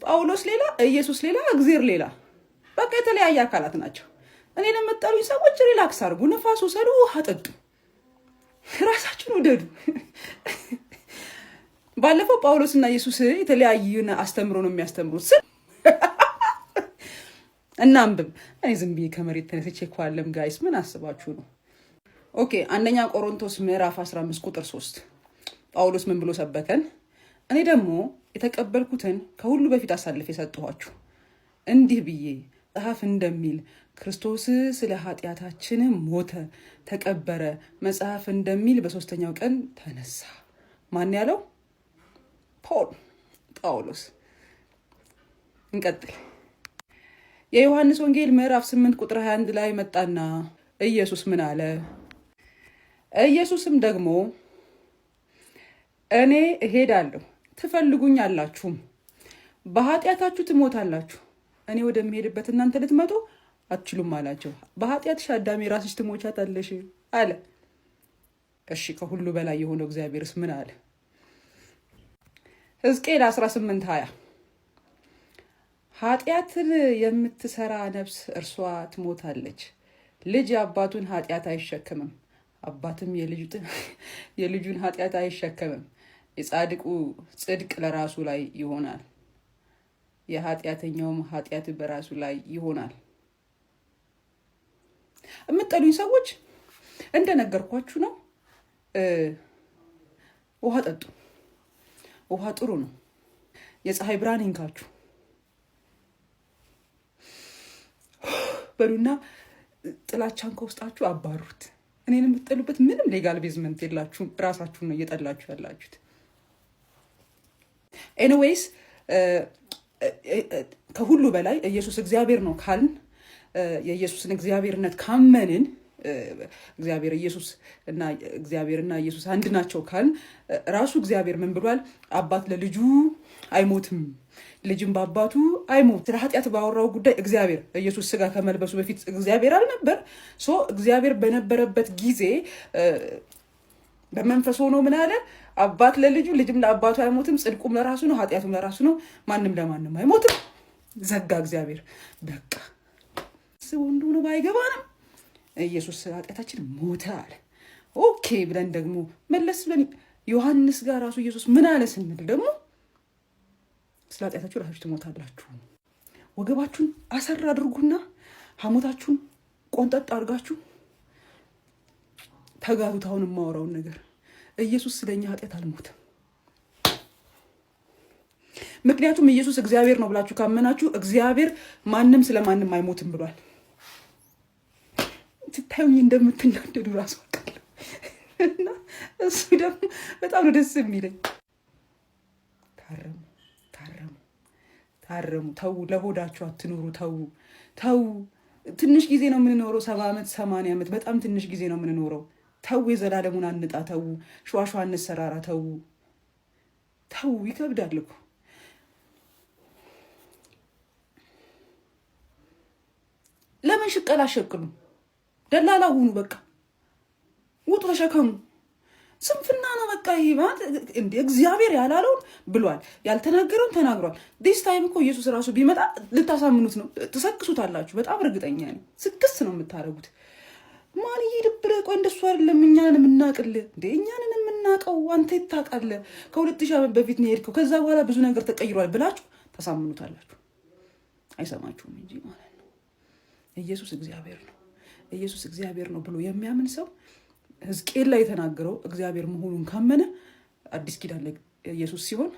ጳውሎስ ሌላ፣ ኢየሱስ ሌላ፣ እግዚአብሔር ሌላ። በቃ የተለያየ አካላት ናቸው። እኔን የምትጠሩኝ ሰዎች ሪላክስ አድርጉ፣ ነፋስ ውሰዱ፣ ውሃ ጠጡ፣ ራሳችሁን ውደዱ። ባለፈው ጳውሎስና ኢየሱስ የተለያየ አስተምሮ ነው የሚያስተምሩት። እናንብብ። እኔ ዝም ብዬ ከመሬት ተነስቼ ኳለም ጋይስ ምን አስባችሁ ነው? ኦኬ አንደኛ ቆሮንቶስ ምዕራፍ 15 ቁጥር 3 ጳውሎስ ምን ብሎ ሰበከን? እኔ ደግሞ የተቀበልኩትን ከሁሉ በፊት አሳልፌ የሰጠኋችሁ እንዲህ ብዬ መጽሐፍ እንደሚል ክርስቶስ ስለ ኃጢአታችን ሞተ፣ ተቀበረ፣ መጽሐፍ እንደሚል በሶስተኛው ቀን ተነሳ። ማን ያለው? ጳውሎስ። እንቀጥል። የዮሐንስ ወንጌል ምዕራፍ 8 ቁጥር 21 ላይ መጣና ኢየሱስ ምን አለ? ኢየሱስም ደግሞ እኔ እሄዳለሁ፣ ትፈልጉኛላችሁም፣ በኃጢአታችሁ ትሞታላችሁ፣ እኔ ወደምሄድበት እናንተ ልትመጡ አትችሉም አላቸው። በኃጢአትሽ አዳሜ ራስሽ ትሞቻታለሽ አለ። እሺ ከሁሉ በላይ የሆነው እግዚአብሔርስ ምን አለ? ሕዝቅኤል 18:20 ኃጢአትን የምትሰራ ነፍስ እርሷ ትሞታለች፣ ልጅ የአባቱን ኃጢአት አይሸከምም፣ አባትም የልጁን ኃጢአት አይሸከምም። የጻድቁ ጽድቅ ለራሱ ላይ ይሆናል፣ የኃጢአተኛውም ኃጢአት በራሱ ላይ ይሆናል። የምትጠሉኝ ሰዎች እንደነገርኳችሁ ነው። ውሃ ጠጡ። ውሃ ጥሩ ነው። የፀሐይ ብርሃን ይንካችሁ በሉና ጥላቻን ከውስጣችሁ አባሩት። እኔን የምትጠሉበት ምንም ሌጋል ቤዝመንት የላችሁም። ራሳችሁን ነው እየጠላችሁ ያላችሁት። ኤኒዌይስ ከሁሉ በላይ ኢየሱስ እግዚአብሔር ነው ካልን የኢየሱስን እግዚአብሔርነት ካመንን እግዚአብሔር ኢየሱስ እና እግዚአብሔርና ኢየሱስ አንድ ናቸው ካልን ራሱ እግዚአብሔር ምን ብሏል? አባት ለልጁ አይሞትም፣ ልጅም በአባቱ አይሞት። ስለ ኃጢአት ባወራው ጉዳይ እግዚአብሔር ኢየሱስ ስጋ ከመልበሱ በፊት እግዚአብሔር አልነበር? እግዚአብሔር በነበረበት ጊዜ በመንፈስ ሆኖ ምን አለ? አባት ለልጁ ልጅም ለአባቱ አይሞትም፣ ጽድቁም ለራሱ ነው፣ ኃጢአቱም ለራሱ ነው፣ ማንም ለማንም አይሞትም። ዘጋ እግዚአብሔር። በቃ ስቡ እንደሆነ ባይገባንም ኢየሱስ ስለ ኃጢአታችን ሞተ አለ። ኦኬ ብለን ደግሞ መለስ ብለን ዮሐንስ ጋር ራሱ ኢየሱስ ምን አለ ስንል ደግሞ ስለ ኃጢአታችሁ ራሳችሁ ትሞታላችሁ። ወገባችሁን አሰር አድርጉና ሐሞታችሁን ቆንጠጥ አድርጋችሁ ተጋሩት። አሁን የማወራውን ነገር ኢየሱስ ስለኛ ኃጢአት አልሞተም። ምክንያቱም ኢየሱስ እግዚአብሔር ነው ብላችሁ ካመናችሁ እግዚአብሔር ማንም ስለማንም አይሞትም ብሏል። ትታዩኝ እንደምትናደዱ ራሱ አውቃለሁ እና እሱ ደግሞ በጣም ነው ደስ የሚለኝ። ታረሙ። ተው፣ ለሆዳችሁ አትኑሩ። ተው። ትንሽ ጊዜ ነው የምንኖረው። 70 ዓመት 80 ዓመት በጣም ትንሽ ጊዜ ነው የምንኖረው። ተው፣ የዘላለሙን አንጣ። ተው፣ ሸዋሸዋ እንሰራራ። ተው፣ ይከብዳል እኮ። ለምን ሽቀላ አሸቅሉ? ደላላ ሁኑ። በቃ ውጡ፣ ተሸከሙ። ስንፍና ነው በቃ። ይሄ ማለት እንደ እግዚአብሔር ያላለውን ብሏል፣ ያልተናገረውን ተናግሯል። ዲስ ታይም እኮ ኢየሱስ ራሱ ቢመጣ ልታሳምኑት ነው፣ ትሰክሱታላችሁ። በጣም እርግጠኛ ነኝ። ስክስ ነው የምታደርጉት። ማን ይድብረ? ቆይ እንደሱ አይደለም እኛንን የምናቅልህ እንደ እኛንን የምናቀው አንተ ታውቃለህ። ከ2000 ዓመት በፊት ነው የሄድከው፣ ከዛ በኋላ ብዙ ነገር ተቀይሯል ብላችሁ ታሳምኑታላችሁ። አይሰማችሁም እንጂ ማለት ነው። ኢየሱስ እግዚአብሔር ነው። ኢየሱስ እግዚአብሔር ነው ብሎ የሚያምን ሰው ሕዝቅኤል ላይ የተናገረው እግዚአብሔር መሆኑን ካመነ አዲስ ኪዳን ላይ ኢየሱስ ሲሆን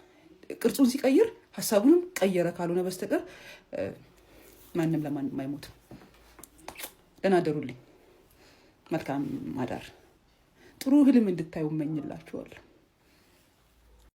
ቅርጹን ሲቀይር ሐሳቡንም ቀየረ ካልሆነ በስተቀር ማንም ለማንም አይሞትም። ደህና ደሩልኝ። መልካም ማዳር። ጥሩ ህልም እንድታዩ እመኝላችኋለሁ።